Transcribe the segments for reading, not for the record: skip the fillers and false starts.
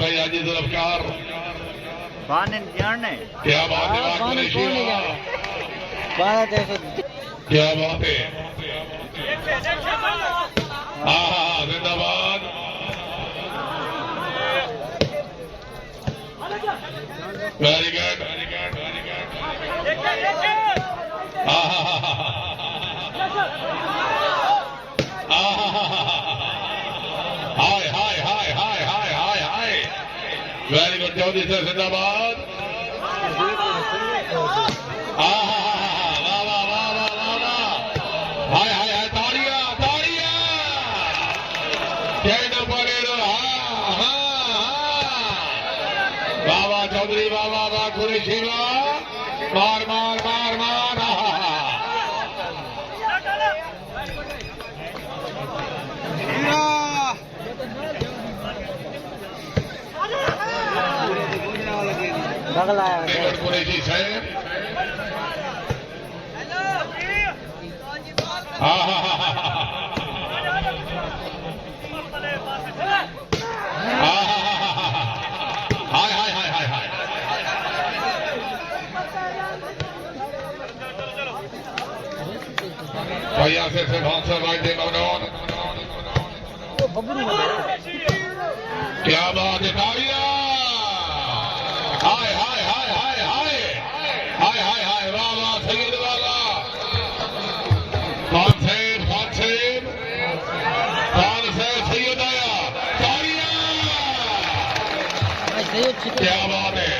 भाई आज जुल्फकार क्या बात है, क्या बात है। हाँ जिंदाबाद। Very good. हाय हाय हाय हाय हाय हाय हाय। वेरी गुड चौधरी सर जिंदाबाद। वाह वाह वाह वाह वाह। हाय हाय हाय ताड़ियां ताड़ियां। कहना पड़ेगा हाँ हाँ हाँ। वाह वाह चौधरी वाह वाह वाह कुरैशी वाह। मार मार मार मार। कुरैशी साहब हाय हाय हाय हाय हाय। भैया से भाषा राइट क्या बात है तालियां। हाय हाय हाय हाय हाय हाय हाय हाय। वाह वाह सैयद वाला खान से सैयद आया। तालियां। क्या बात है।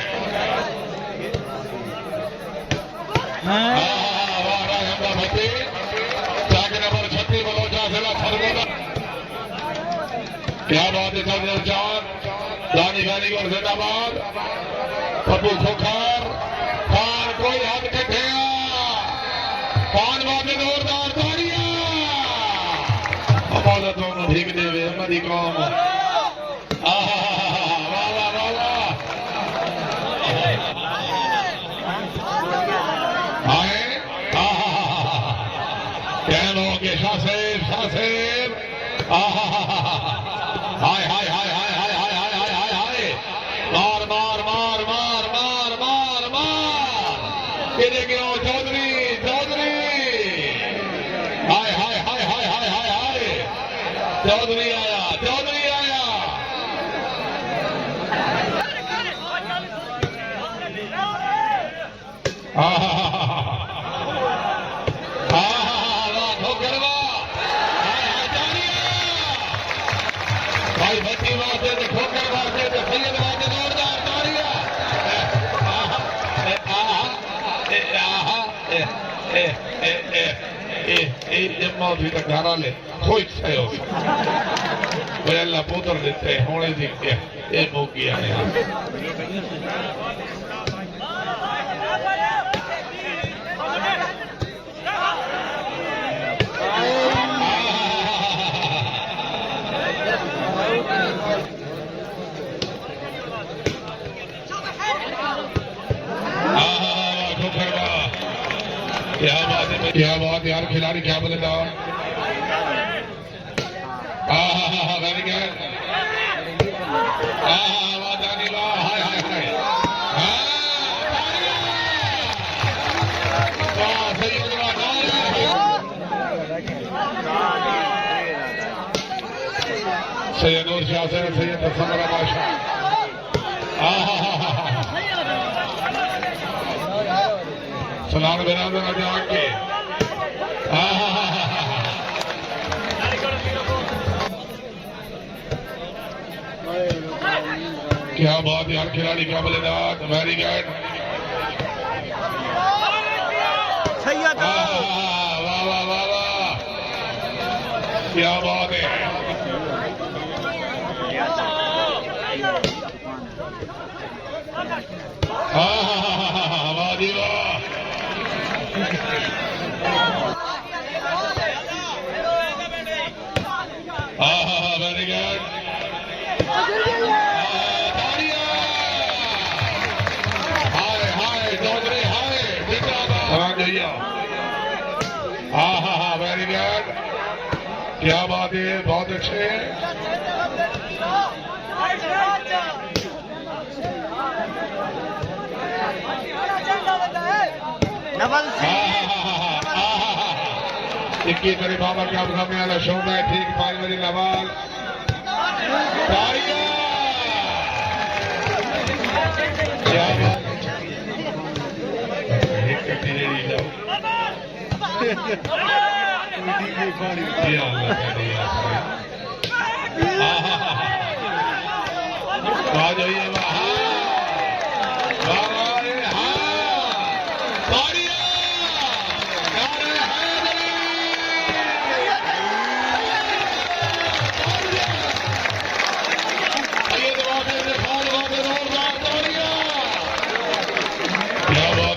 नंबर 36 बलोचा जिला सरगोदा। क्या बात है। चार दानी गानी और जिंदाबाद। पप्पू खोखर खान कोई हद कटे खान वाले जोरदार ताड़ियां। हमारा दोनों भीग देवे हमारी कौम। वाह वाह वाह वाह। आए कह लो कि शासेब शासेब। हाय हाय हाय हाय हाय हाय हाय हाय हाय हाय। मार मार मार मार मार मार मार। किधर गया चौधरी चौधरी। हाय हाय हाय हाय हाय हाय हाय। चौधरी आया चौधरी आया। भाई भट्टी वास्ते ठोकर वास्ते सैयद वास्ते जोरदार ताड़ियां। मौत का घरा ले खुश थयो। अल्लाह पुत्र देते होने दी ये मौकी आने। क्या बात यार खिलाड़ी क्या बोलेगा। Very good. वादानी वाह हाय हाय हाय। सैयद नूर शाह सैयद समरा बादशाह। सलाम बिरादर जान के। क्या बात यार खिलाड़ी क्या बोलेगा। Very good. वाह वाह वाह वाह। क्या बात है। वाह जी वाह। Very good. हाय हाय चौधरी हाय जिंदाबाद। Very good. क्या बात है बहुत अच्छे। डबल सी 21 तारीख बाबर का सामने वाला शो है ठीक 5 बजे लवाल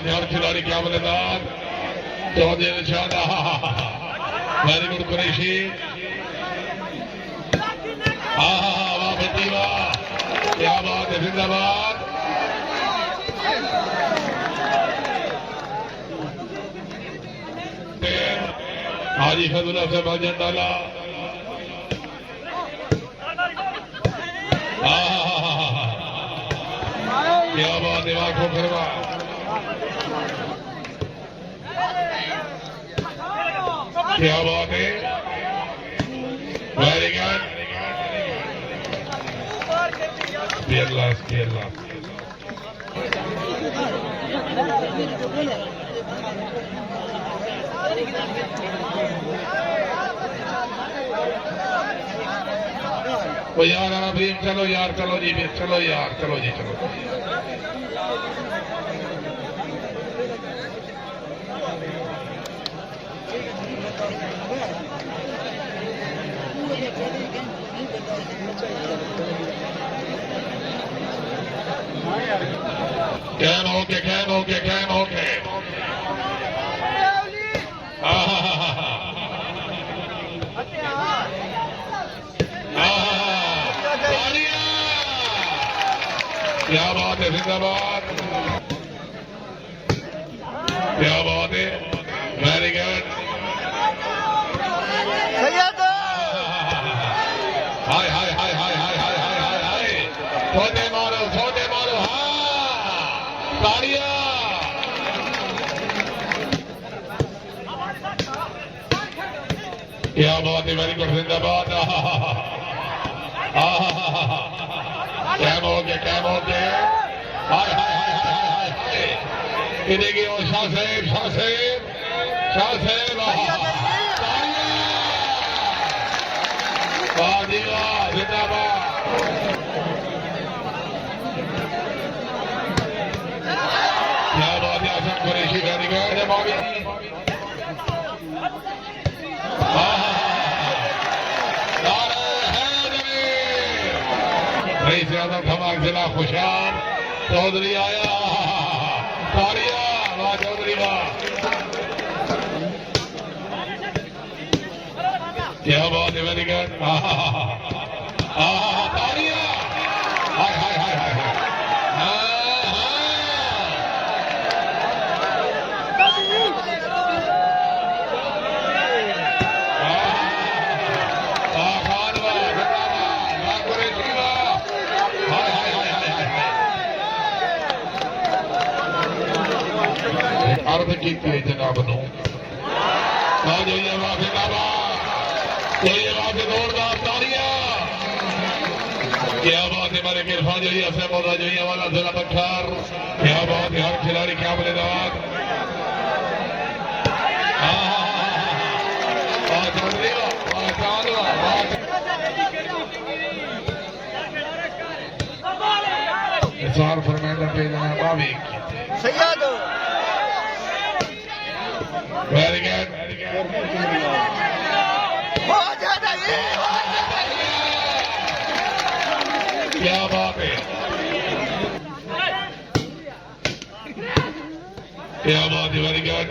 क्या खिलाड़ी क्या बल्लेबाज चौधरी निशान वेरी गुड कुरैशी वाह बेटी वाह क्या बात है जिंदाबाद हाजी फजुल्ला से भजन डाला क्या बात है वाह ठोकरवा क्या बात है वेरी गुड fearless ओ यार अभी चलो यार चलो जी चलो यार चलो जी चलो Can okay. क्या बात है जिंदाबाद क्या बात है वेरी गुड हाय छोटे मारो ताड़िया क्या बात है वेरी गुड जिंदाबाद कैम हो गया हाय इधेगी और शाह साहेब जिंदाबाद क्या बात है आसान Qureshi very good Bobby rice आजम धमाक जिला खुशाल चौधरी आया ताड़िया वाह चौधरी वाह क्या बात है वेरी गुड ताड़िया हाय अर्ध की जनाब नो जोरदार ताड़ियां क्या बात है हमारे इरफान जो है मौला जो है वाला जिला बख्तर क्या बात है हर खिलाड़ी क्या बल्लेबाज सार फरमाइंदा पे जनाब बावी सैयद वेरी गुड क्या बात है वेरी गुड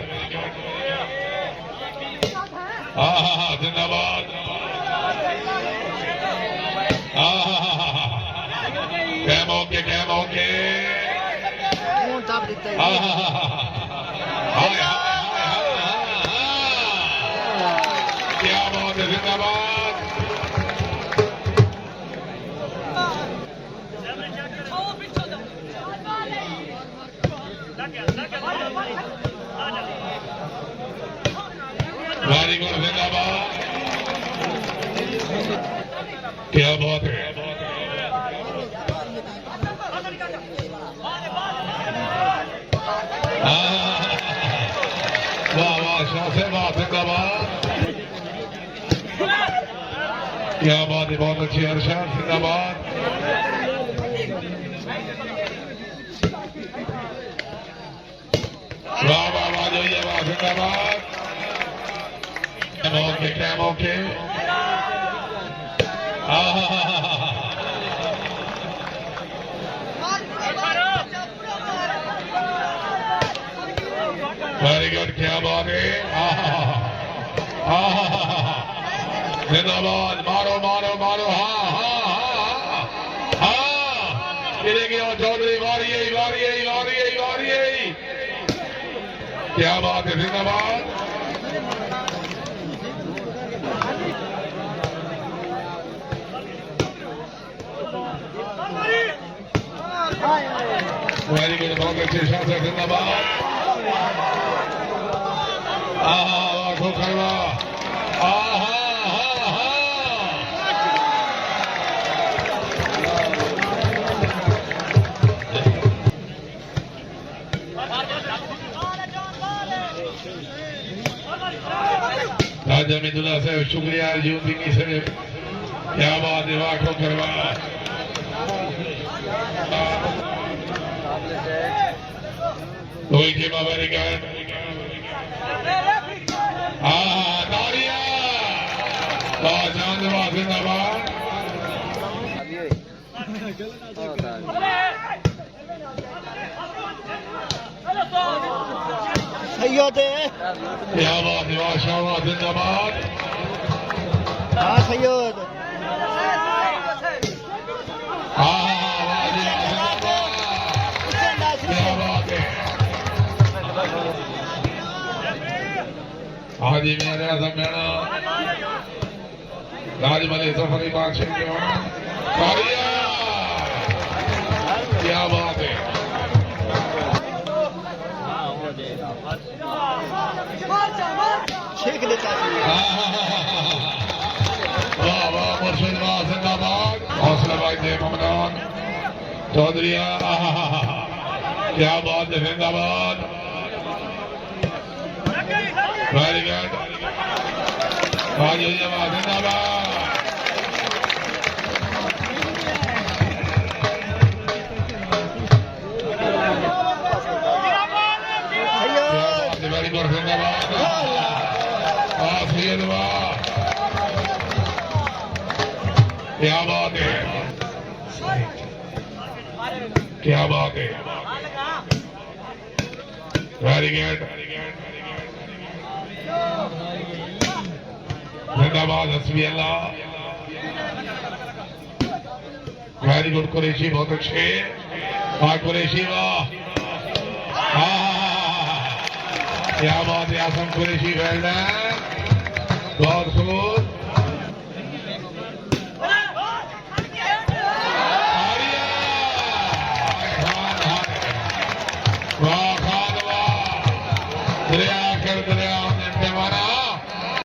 जिंदाबाद कैम ओके क्या बात है जिंदाबाद वेरी गुड जिंदाबाद क्या बात है वाह वाह शाह वाह जिंदाबाद क्या बात है बहुत अच्छी अरशद जिंदाबाद वाह वाह वाह जो ये वाह जिंदाबाद क्या मौके वेरी गुड क्या बात है जिंदाबाद मारो मारो मारो हाँ हाँ हाँ हाँ गिरेंगे और चौधरी वारी क्या बात है जिंदाबाद वेरी गुड बहुत अच्छे शासक जिंदाबाद करवा राजा मिदुल्ला साहब शुक्रिया अर्जुन से क्या बात है वाह करवा वेरी गुड तालियां जिंदाबाद जिंदाबाद सैयद क्या बात है शाबाश जिंदाबाद हाँ सैयद क्या बात है हाजी मेरे आजम मेरा राजमली सफरी बादशाह क्या बात है छेक लेता है वाह वाह मुर्शिद वाह जिंदाबाद हौसला भाई दे ममनान चौधरिया क्या बात है जिंदाबाद वेरी गुड जिंदाबाद वेरी गुड जिंदाबाद सैयद वाह क्या बात है क्या बात है वेरी गुड जिंदाबाद हस्बी अल्लाह वेरी गुड कुरैशी बहुत अच्छे कुरैशी वाह क्या बात है आसम कुरैशी वेल डन बहुत खूब